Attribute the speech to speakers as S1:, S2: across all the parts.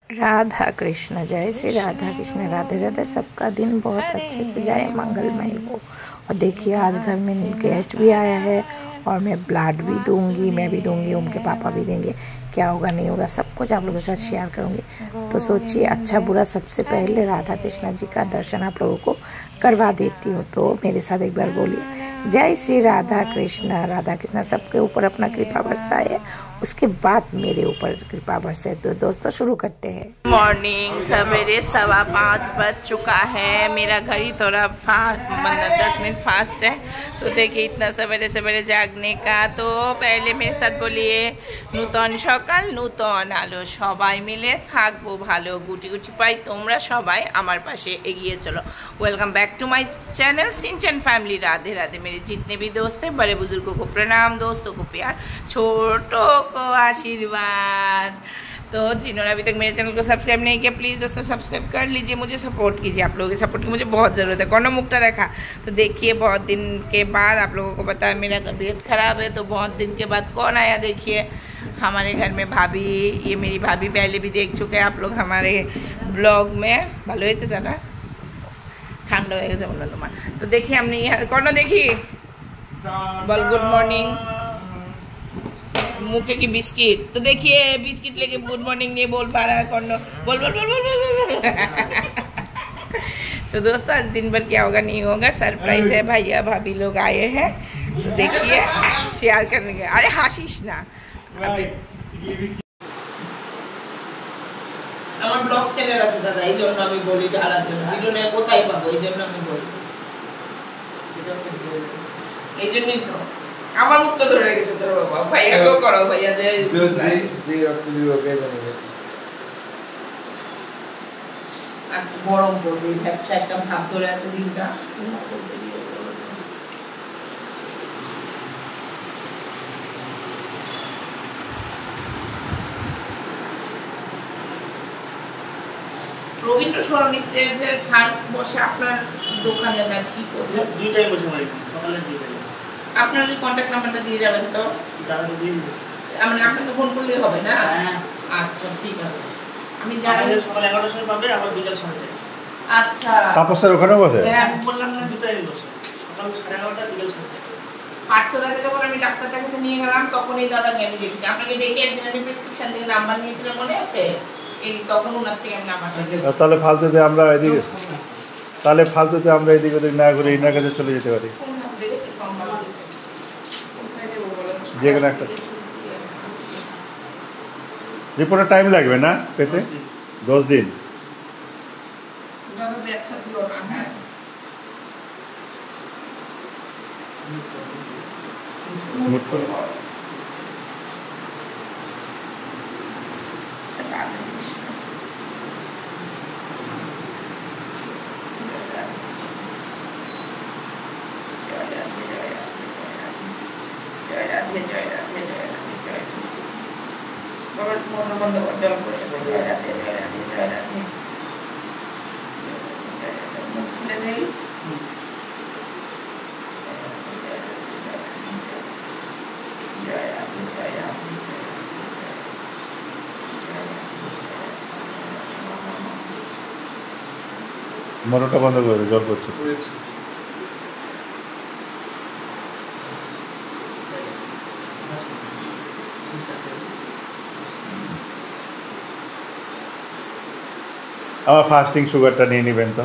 S1: राधा कृष्ण, जय श्री राधा कृष्ण। राधे राधे। सबका दिन बहुत अच्छे से जाए, मंगलमय हो। और देखिए आज घर में गेस्ट भी आया है और मैं ब्लड भी दूंगी, मैं भी दूंगी, उनके पापा भी देंगे। क्या होगा नहीं होगा सब कुछ आप लोगों के साथ शेयर करूंगी। तो सोचिए अच्छा बुरा सबसे पहले राधा कृष्ण जी का दर्शन आप लोगों को करवा देती हूँ। तो मेरे साथ एक बार बोलिए जय श्री राधा कृष्ण। राधा कृष्ण सबके ऊपर अपना कृपा बरसाए, उसके बाद मेरे ऊपर कृपा बरसाए। तो दोस्तों शुरू करते हैं। मॉर्निंग सवेरे 5:15 बज चुका है। मेरा घड़ी थोड़ा मतलब 10 मिनट फास्ट है। तो देखिए इतना सवेरे सवेरे जागने का। तो पहले मेरे साथ बोलिए नूतन सकाल नूतन आलो, सबाई मिले থাকবো ভালো, গুটি গুটি পাই তোমরা সবাই আমার পাশে এগিয়ে चलो। Welcome back to my channel Sinchan family. Radhe Radhe. मेरे जितने भी दोस्त हैं, बड़े बुजुर्गों को प्रणाम, दोस्तों को प्यार, छोटों को आशीर्वाद। तो जिन्होंने अभी तक मेरे चैनल को सब्सक्राइब नहीं किया प्लीज़ दोस्तों सब्सक्राइब कर लीजिए, मुझे सपोर्ट कीजिए। आप लोगों के सपोर्ट की मुझे बहुत ज़रूरत है। कौन मुक्ता देखा। तो देखिए बहुत दिन के बाद आप लोगों को पता है मेरा तबीयत ख़राब है, तो बहुत दिन के बाद कौन आया देखिए हमारे घर में भाभी। ये मेरी भाभी पहले भी देख चुके हैं आप लोग हमारे ब्लॉग में। भालो है ज़रा ठंडा हो गया बोलो तुम्हारा। तो देखिए हमने यहाँ कौन देखी बोल गुड मॉर्निंग मुखे की बिस्किट। तो देखिए बिस्किट लेके गुड मॉर्निंग नहीं बोल पा रहा है कौन। बोल बोल बोल बोल बोल बोल। तो दोस्तों आज दिन भर क्या होगा नहीं होगा सरप्राइज है। भैया भाभी लोग आए हैं तो देखिए शेयर करने के। अरे हाशिश ना আমার ব্লগ চ্যানেল আছে দাদা, এই জন্য আমি বলি ঢালার জন্য। ভিডিও নিয়ে কোথায় পাবো এই জন্য আমি বলি, এই জন্যই তো আমার মুখ তো ধরে রেখেছে তোর বাবা। ভাইয়া কেউ করো ভাইয়া যে রক্ত দিব কে জানে। আজ গরম পড়বে, ব্যবসা একটা ভাব ধরে আছে দিনটা। রবীন্দ্র সরণিতে যে স্যার বসে আপনার দোকানে না কি করবেন? দুই টাইম বসে মানে সকালে দুই টাইম। আপনার কন্টাক্ট নাম্বারটা দিয়ে যাবেন তো? দাদা দিয়ে দিয়েছি। আমি আপনাকে ফোন করলেই হবে না? হ্যাঁ আচ্ছা ঠিক আছে। আমি যাই সকাল 11টার সময় পাবে, আবার বিকাল 4:30। আচ্ছা তাপসের ওখানে বসে? হ্যাঁ বললাম না দুই টাইম বসে, সকাল 11:30 বিকাল 4:30। আটটাকে যখন আমি ডাক্তার কাছে নিয়ে গেলাম তখন এই দাদাকে আমি দেখি আপনাকে দেখে একদিন আমি প্রেসক্রিপশন থেকে নাম্বার নিয়েছিলাম মনে আছে? তখন ওনার থেকে আমি নাম্বার। তাহলে ফালতুতে আমরা এদিকে ওদিক না করে এনার কাছে চলে যেতে পারি যে কোনো একটা। রিপোর্টের টাইম লাগবে না পেতে? 10 দিন। মোটরটা বন্ধ করে জল পড়ছে। আমার ফাস্টিং সুগারটা নিয়ে নেবেন তো।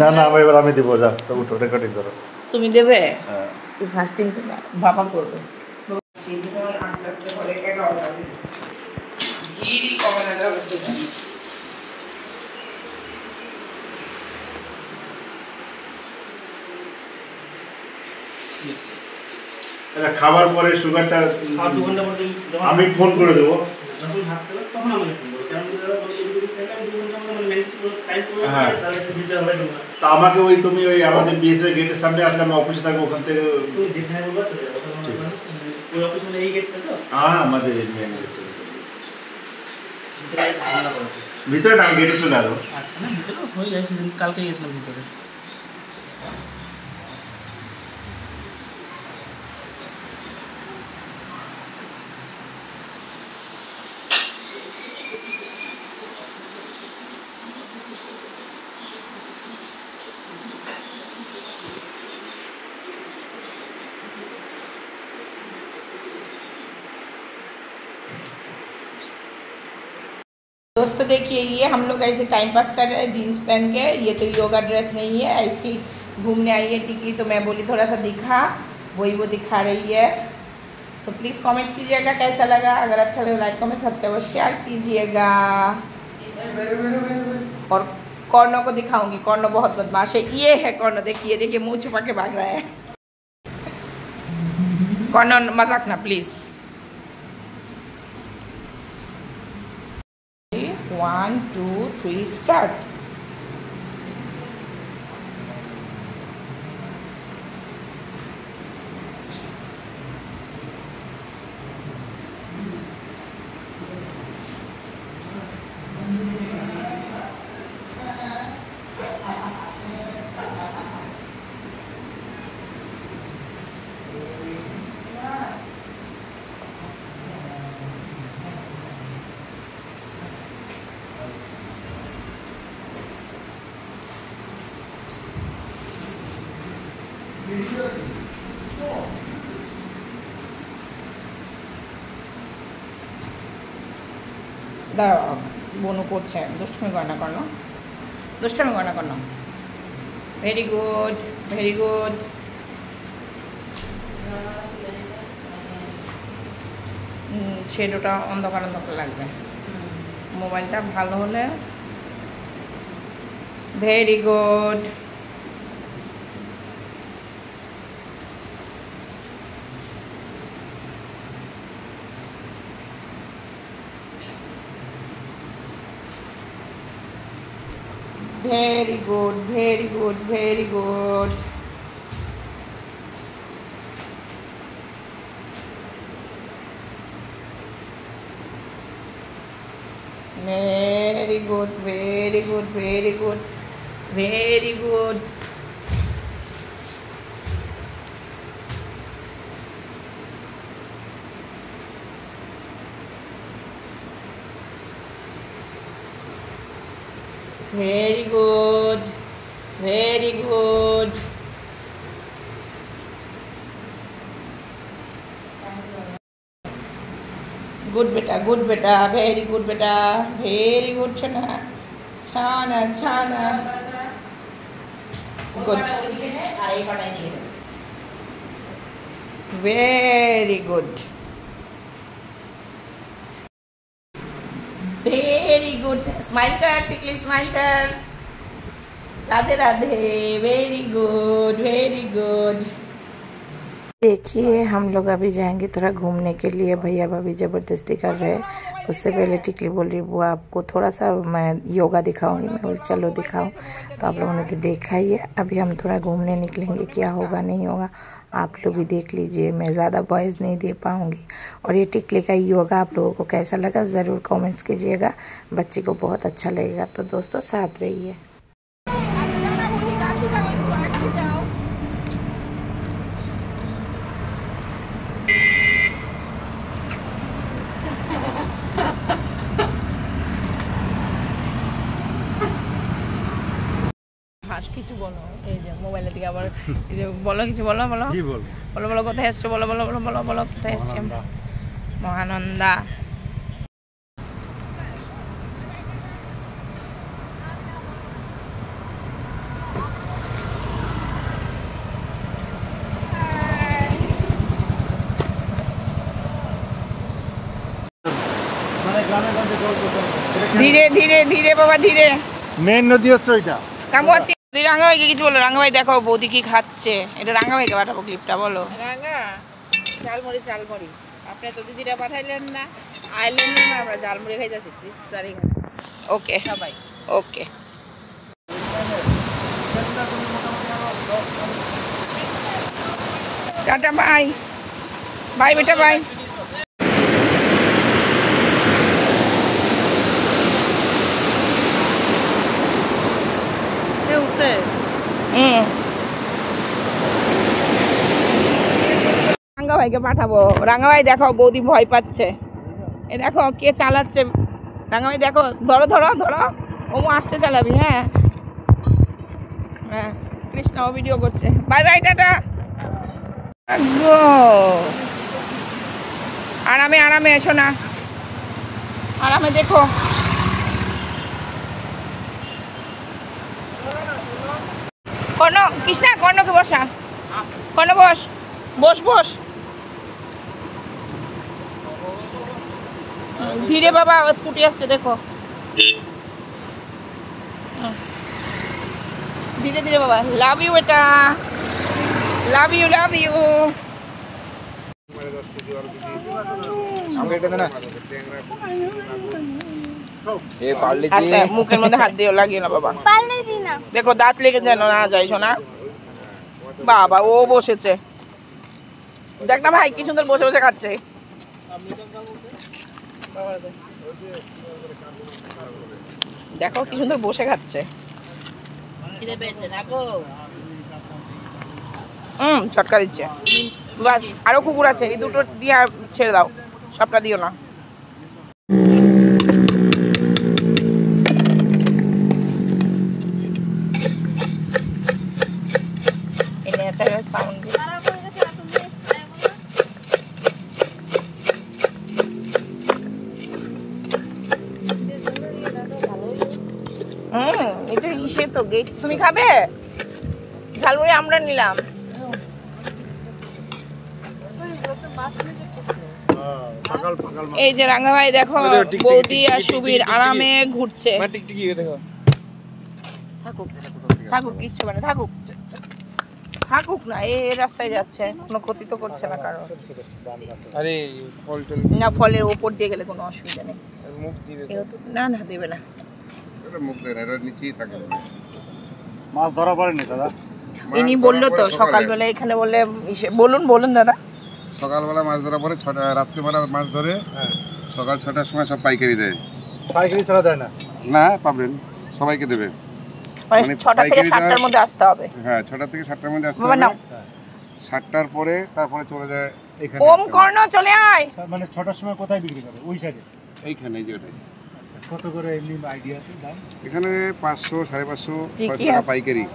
S1: না না এবার আমি দেবো। যা তো উঠো রেকর্ডিং করো। তুমি দেবে? হ্যাঁ ফাস্টিং বাবা করবে। খাবার পরে সুগারটা আমি ফোন করে দেবো। যখন ভাত খেলো তখন আমাকে ফোন করো।
S2: হ্যাঁ, তা আমাকে ওই তুমি ওই আমাদের বিএসএফ গেটের সামনে আসলে আমি অফিসে থাকবো, ওখান থেকে যেখানে বলবো চলে যাবো। ওই অফিস মানে এই গেটটা তো? হ্যাঁ, আমাদের এই মেইন গেট। ভিতরে না, গেটে চলে আসবো। আচ্ছা, না ভিতরে হয়ে যায়, সেদিন কালকে গেছিলাম ভিতরে।
S1: दोस्तों देखिए, ये हम लोग ऐसे टाइम पास कर रहे हैं जीन्स पहन के। ये तो योगा ड्रेस नहीं है, ऐसी घूमने आई है टिकली, तो मैं बोली थोड़ा सा दिखा, वही वो दिखा रही है। तो प्लीज़ कमेंट्स कीजिएगा कैसा लगा। अगर अच्छा लगे लाइक कमेंट सब्सक्राइब और शेयर कीजिएगा। और कॉर्नो को दिखाऊंगी, कॉर्नो बहुत बदमाश है। ये है कॉर्नो, देखिए देखिए मुँह छुपा के भाग रहा है। कॉर्नो मजाक ना प्लीज़। 1 2 3 स्टार्ट। দাঁড়াও, বনু করছে, দুষ্টুমি করে না করো, দুষ্টুমি করে না করো। Very good, very good. শেডোটা অন্ধকার অন্ধকার লাগবে, মোবাইলটা ভালো হলে। Very good. Very good, very good, very good. Very good, very good, very good, very good. Very good, very good. Good beta, good beta, very good beta, very good chana, chana, chana. Good. Very good. Very good. Smile कर टिकली, smile कर। Radhe Radhe. Very good, very good. देखिए हम लोग अभी जाएंगे थोड़ा घूमने के लिए। भैया भाभी ज़बरदस्ती कर रहे हैं। उससे पहले टिकली बोल रही बुआ आपको थोड़ा सा मैं योगा दिखाऊंगी। मैं बोली चलो दिखाऊं। तो आप लोगों ने तो देखा ही है। अभी हम थोड़ा घूमने निकलेंगे, क्या होगा नहीं होगा आप लोग भी देख लीजिए। मैं ज़्यादा वॉइस नहीं दे पाऊँगी। और ये टिकली का योगा आप लोगों को कैसा लगा ज़रूर कमेंट्स कीजिएगा। बच्चे को बहुत अच्छा लगेगा। तो दोस्तों साथ रहिए। কিছু বলো, এই যে মোবাইলের দিকে আবার এই যে বলো, কিছু বলো, বলো কি বলবো, বলো বলো কোথায় এসছো, বলো বলো বলো বলো বলো কোথায় এসছো। মহানন্দা। ধীরে ধীরে ধীরে বাবা ধীরে।
S2: মেন নদী হচ্ছে ওইটা
S1: কামুয়াচি। রাঙ্গা ভাইকে কিছু বলো। রাঙ্গা ভাই দেখো বৌদি কি খাচ্ছে। এটা রাঙ্গা ভাইকে পাঠাবো ক্লিপটা। বলো রাঙ্গা। ঝালমুড়ি, ঝালমুড়ি। আপনি তো দিদিরা পাঠাইলেন না, আইলেন না, আমরা ঝালমুড়ি খাইতেছি 30 তারিখ। ওকে সবাই ওকে টাটা বাই বাই বেটা বাই রাঙ্গা ভাইকে পাঠাবো। রাঙ্গা ভাই দেখো বৌদি ভয় পাচ্ছে, এ দেখো কে চালাচ্ছে। রাঙ্গা ভাই দেখো, ধরো ধরো ধরো, ও আসতে চালাবি। হ্যাঁ হ্যাঁ, কৃষ্ণ ভিডিও করছে। Bye bye tata. আরামে আরামে এসো না, আরামে দেখো। কর্ণ কৃষ্ণা, কর্ণকে বসা, কর্ণ বস বস বস। ধীরে বাবা, স্কুটি আসছে দেখো, ধীরে ধীরে বাবা। লাভ ইউ বেটা, লাভ ইউ লাভ ইউ। মুখের মধ্যে হাত দিয়ে লাগিয়ে না বাবা, দেখো দাঁত লেগে যেন না যায় শোনা। বাবা ও বসেছে, দেখ না ভাই কি সুন্দর বসে বসে খাচ্ছে। দেখো কি সুন্দর বসে খাচ্ছে। ছটকা দিচ্ছে। বাস আরো কুকুর আছে, এই দুটো দিয়ে ছেড়ে দাও, সবটা দিও না। সাউন্ড এটা ইসে তো গেট। তুমি খাবে ঝালমুড়ি? আমরা নিলাম। এই যে রাঙ্গা ভাই দেখো, বৌদি আর সুবীর আরামে ঘুরছে। থাকুক থাকুক, কিচ্ছু মানে থাকুক থাকুক না, এই রাস্তায় যাচ্ছে, কোনো ক্ষতি তো করছে না কারণ।
S3: আরে ফল টল
S1: না, ফলের উপর দিয়ে গেলে কোনো অসুবিধা নেই।
S3: মুখ দিবে
S1: না না দেবে না,
S4: এটা মুখ দেয় না, এটা নিচেই থাকে।
S2: মাছ ধরা পড়েনি দাদা?
S1: ইনি বললো তো সকালবেলা এখানে, বললে বলুন বলুন দাদা।
S4: সকালবেলা মাছ ধরা পরে, রাত্রিবেলা মাছ ধরে সকাল 6টার সময় সব পাইকারি দেয়।
S2: পাইকারি ছাড়া দেয় না?
S4: না, পাবেন, সবাইকে দেবে।
S1: মানে 6টা থেকে 7টার মধ্যে আসতে হবে।
S4: হ্যাঁ, 6টা থেকে 7টার মধ্যে আসতে
S1: বাবা
S4: হবে।
S1: নাও।
S4: 7টার পরে তারপরে চলে যায় এখানে।
S1: ওম কর্ণ চলে আয়।
S2: মানে 6টার সময় কোথায় বিক্রি করে? ওই সাইডে?
S4: এইখানে, এই জায়গাটায়।
S2: কত করে এমনি আইডিয়া আছে দাম?
S4: এখানে 500, 550,
S1: ঠিকই
S4: 6 টাকা
S1: আছে।
S4: পাইকারি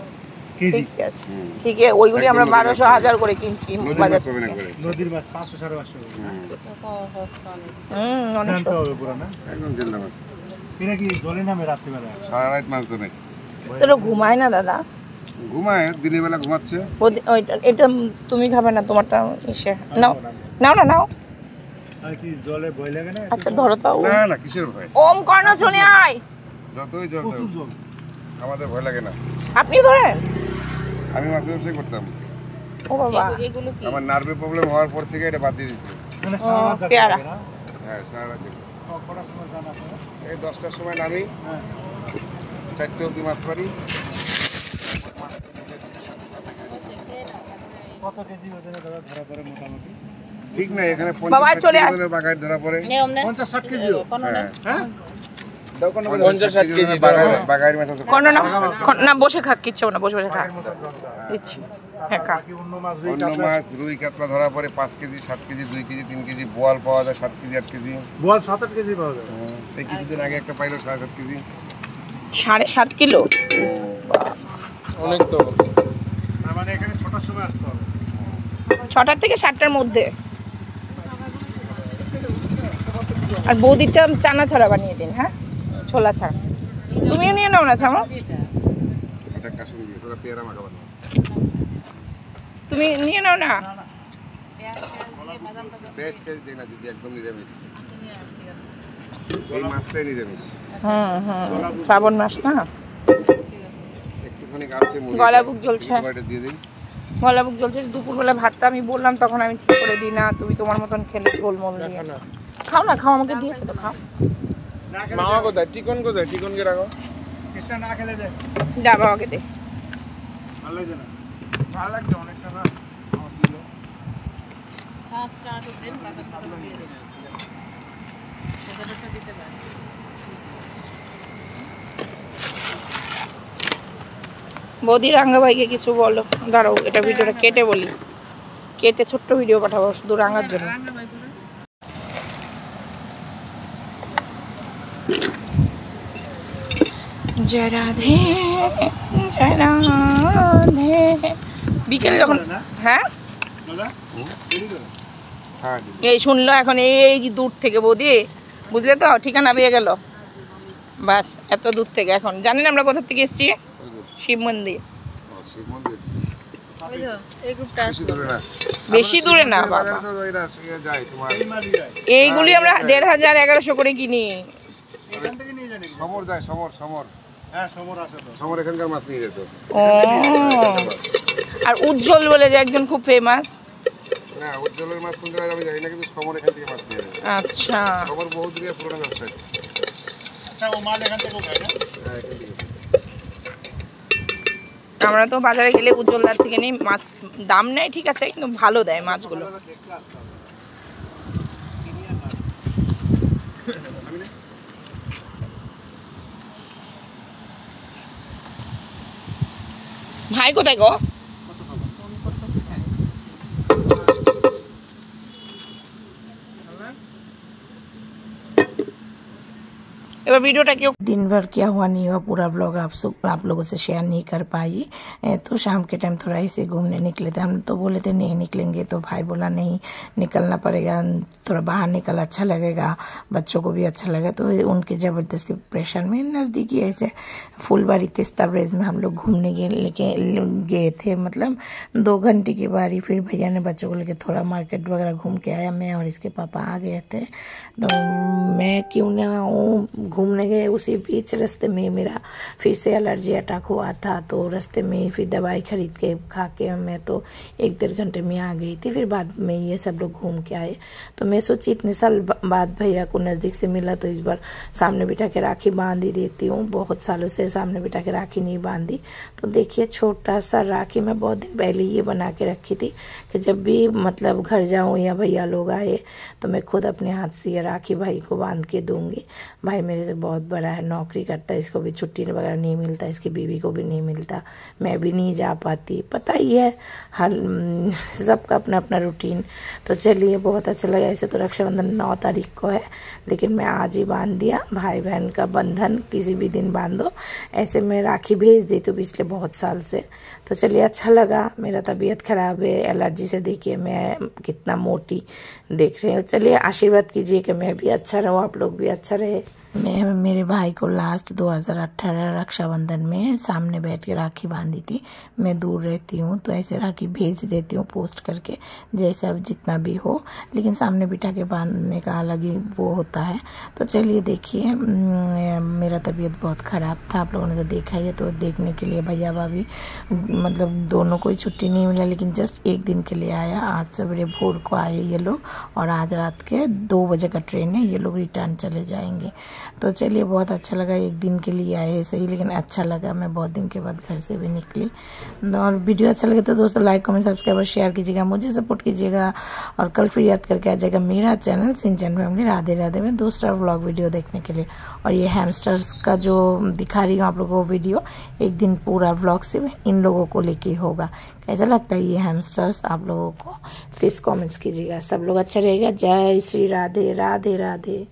S2: কেজি?
S1: ঠিক আছে, ঠিক আছে। ওইগুলি আমরা 1200 1000 করে কিনছি
S4: নদীর
S1: বাজার
S4: মাছ পাবেন একবারে।
S2: নদীর মাছ 500 550 করে।
S1: অনেক
S2: জানতে
S1: সস্তা।
S2: হবে পুরো না?
S4: একদম জেলা মাছ।
S2: এটা কি জলে নামে রাত্রিবেলা?
S4: সারা রাত মাছ ধরে।
S1: তোরা ঘুমায় না দাদা?
S4: ঘুমায়, দিনের বেলা ঘুমাচ্ছে।
S1: এটা তুমি খাবে না, তোমারটা এসে নাও নাও না নাও।
S2: আর কি জলে ভয় লাগে না?
S1: আচ্ছা ধরো তো।
S4: না না, কিসের ভয়?
S1: ওম কর্ণ চলে আয়।
S4: যতই জল দেয়, আমাদের ভয় লাগে না।
S1: আপনি ধরেন?
S4: আমি মাছের ব্যবসা করতাম।
S1: ও বাবা,
S4: আমার নার্ভে প্রবলেম হওয়ার পর থেকে এটা বাদ দিয়ে দিয়েছি।
S2: মানে সারা রাত জাগতে
S1: পেয়ারা।
S2: হবে না?
S4: হ্যাঁ, সারা রাত জাগি।
S2: কটার সময় জানা আছে?
S4: এই 10টার সময় নামি, 4টে অবধি মাছ পারি।
S2: কত কেজি ওজনে দাদা ধরা পড়ে মোটামুটি?
S4: ঠিক নাই, এখানে
S1: বাবা
S4: 50
S1: চলে আয়।
S4: ওজনের বাগায় ধরা পড়ে।
S2: 50-60 কেজিও?
S4: হ্যাঁ,
S2: হ্যাঁ?
S4: 50-60 কেজি বাগায়ের মাছ আছে।
S1: কর্ণ না, না বসে খাক, কিচ্ছু হবে না, বসে বসে খা দিচ্ছি। হ্যাঁ খা।
S2: বাকি অন্য মাছ রুই
S4: অন্য
S2: কাতলা?
S4: মাছ রুই কাতলা ধরা পড়ে 5 কেজি, 7 কেজি, 2 কেজি, 3 কেজি। বোয়াল পাওয়া যায় 7 কেজি, 8 কেজি।
S2: বোয়াল 7-8 কেজি পাওয়া যায়?
S4: এই কিছুদিন আগে একটা পাইলো 7.5 কেজি।
S1: 7.5 কিলো?
S3: অনেক তো।
S2: তার মানে এখানে 6টার সময় আসতে হবে?
S1: 6টা থেকে 7টার মধ্যে। আর বৌদিটা চানা ছাড়া বানিয়ে দিন। হ্যাঁ, ছোলা ছাড়া। তুমিও নিয়ে নাও না ছামা,
S4: এটা কাশুরি দিয়ে তোরা পেয়ারা মাখাবো না।
S1: তুমি নিয়ে নাও না।
S4: বেস্ট দেয় না যদি একদম নিরামিষ। এই মাছটাই নিরামিষ।
S1: শ্রাবণ মাস না,
S4: একটুখানি আছে মুড়ি।
S1: গলা বুক জ্বলছে।
S4: এটা দিয়ে দিই।
S1: গলা বুক জ্বলছে। দুপুরবেলা ভাতটা আমি বললাম, তখন আমি ঠিক করে দিই না, তুমি তোমার মতন খেলে ঝোল মল দিয়ে। খাও না, খাও, আমাকে দিয়েছে তো, খাও।
S3: মামা কোথায়? চিকন কোথায়? চিকনকে রাখো।
S2: কৃষ্ণা না খেলে দে,
S1: যা বাবাকে দে।
S2: ভালো লাগছে না?
S3: ভালো লাগছে অনেকটা না?
S1: বৌদি রাঙ্গা ভাইকে কিছু বলো। দাঁড়াও, এটা ভিডিওটা কেটে বলি, কেটে ছোট্ট ভিডিও পাঠাবো শুধু রাঙ্গার জন্য। জয় রাধে জয় রাধে। বিকেলে যখন হ্যাঁ
S4: হ্যাঁ
S1: এই শুনলো এখন, এই দূর থেকে বৌদি, বুঝলে তো, ঠিকানা পেয়ে গেল। বাস এত দূর থেকে এখন জানেন আমরা কোথা থেকে এসেছি? শিব মন্দির।
S4: শিব মন্দির
S1: বেশি দূরে না বাবা,
S4: যায় তোমার
S1: এইগুলি আমরা 1500-1100 করে কিনি।
S2: এখান থেকে নিয়ে জানি
S4: সমর যায়, সমর সমর,
S2: হ্যাঁ সমর আসে তো,
S4: সমর এখানকার মাছ নিয়ে যেত।
S1: ও আর উজ্জ্বল বলে যে একজন খুব ফেমাস।
S4: না উজ্জ্বলের মাছ কোন জায়গায় আমি জানি না, কিন্তু সমর এখান থেকে মাছ নিয়ে যায়।
S1: আচ্ছা
S4: সমর বহু দূরে পুরোনো ব্যবসায়ী।
S2: আচ্ছা ও মাল এখান থেকে খায় না?
S4: হ্যাঁ এখান থেকে।
S1: আমরা তো বাজারে গেলে উজ্জ্বলদার থেকে নিই মাছ, দাম নেয় ঠিক আছে, কিন্তু ভালো দেয় মাছগুলো। ভাই কোথায় গো? एबार वीडियोटा क्यों दिन भर क्या हुआ नहीं हुआ पूरा ब्लॉग आप लोगों से शेयर नहीं कर पाई। तो शाम के टाइम थोड़ा ऐसे घूमने निकले थे। हम तो बोले थे नहीं निकलेंगे, तो भाई बोला नहीं निकलना पड़ेगा, थोड़ा बाहर निकल अच्छा लगेगा, बच्चों को भी अच्छा लगेगा। तो उनके ज़बरदस्ती प्रेशर में नज़दीकी ऐसे फुलबाड़ी तीस्ता ब्रिज में हम लोग घूमने गए थे। मतलब 2 घंटे की बारी। फिर भैया ने बच्चों को लेके थोड़ा मार्केट वगैरह घूम के आया। मैं और इसके पापा आ गए थे, तो मैं क्यों ना आऊँ, घूमने गए। उसी बीच रास्ते में मेरा फिर से एलर्जी अटैक हुआ था, तो रास्ते में फिर दवाई खरीद के खा के मैं तो 1-1.5 घंटे में आ गई थी। फिर बाद में ये सब लोग घूम के आए। तो मैं सोची इतने साल बाद भैया को नज़दीक से मिला, तो इस बार सामने बिठा के राखी बांध ही देती हूँ। बहुत सालों से सामने बिठा के राखी नहीं बांधी। तो देखिए छोटा सा राखी मैं बहुत दिन पहले ये बना के रखी थी कि जब भी मतलब घर जाऊँ या भैया लोग आए तो मैं खुद अपने हाथ से ये राखी भाई को बांध के दूंगी। भाई मेरे से बहुत बड़ा है, नौकरी करता है, इसको भी छुट्टी वगैरह नहीं मिलता, इसकी बीवी को भी नहीं मिलता, मैं भी नहीं जा पाती, पता ही है हर सबका अपना अपना रूटीन। तो चलिए बहुत अच्छा लगा। ऐसे तो रक्षाबंधन 9 तारीख को है, लेकिन मैं आज ही बांध दिया। भाई बहन का बंधन किसी भी दिन बांधो, ऐसे मैं राखी भेज देती हूँ पिछले बहुत साल से। तो चलिए अच्छा लगा। मेरा तबीयत ख़राब है एलर्जी से, देखिए मैं कितना मोटी देख रहे हो। चलिए आशीर्वाद कीजिए कि मैं भी अच्छा रहूँ, आप लोग भी अच्छा रहे। मैं मेरे भाई को लास्ट 2018 रक्षाबंधन में सामने बैठ के राखी बांधी थी। मैं दूर रहती हूँ तो ऐसे राखी भेज देती हूँ पोस्ट करके, जैसा जितना भी हो, लेकिन सामने बिठा के बांधने का अलग ही वो होता है। तो चलिए देखिए मेरा तबीयत बहुत ख़राब था, आप लोगों ने तो देखा ही है। तो देखने के लिए भैया भाभी मतलब दोनों को ही छुट्टी नहीं मिला, लेकिन जस्ट 1 दिन के लिए आया। आज सवेरे भोर को आए ये लोग और आज रात के 2 बजे का ट्रेन है, ये लोग रिटर्न चले जाएंगे। तो चलिए बहुत अच्छा लगा, 1 दिन के लिए आए सही, लेकिन अच्छा लगा। मैं बहुत दिन के बाद घर से भी निकली। और वीडियो अच्छा लगे तो दोस्तों लाइक कमेंट सब्सक्राइब और शेयर कीजिएगा, मुझे सपोर्ट कीजिएगा। और कल फिर याद करके आ जाएगा मेरा चैनल सिंचन फैमिली राधे राधे में दूसरा व्लॉग वीडियो देखने के लिए। और ये हैमस्टर्स का जो दिखा रही हूँ आप लोगों को वीडियो, 1 दिन पूरा व्लॉग सिर्फ इन लोगों को लेके होगा। कैसा लगता है ये हैमस्टर्स आप लोगों को, प्लीज़ कमेंट्स कीजिएगा। सब लोग अच्छा रहेगा। जय श्री राधे राधे राधे।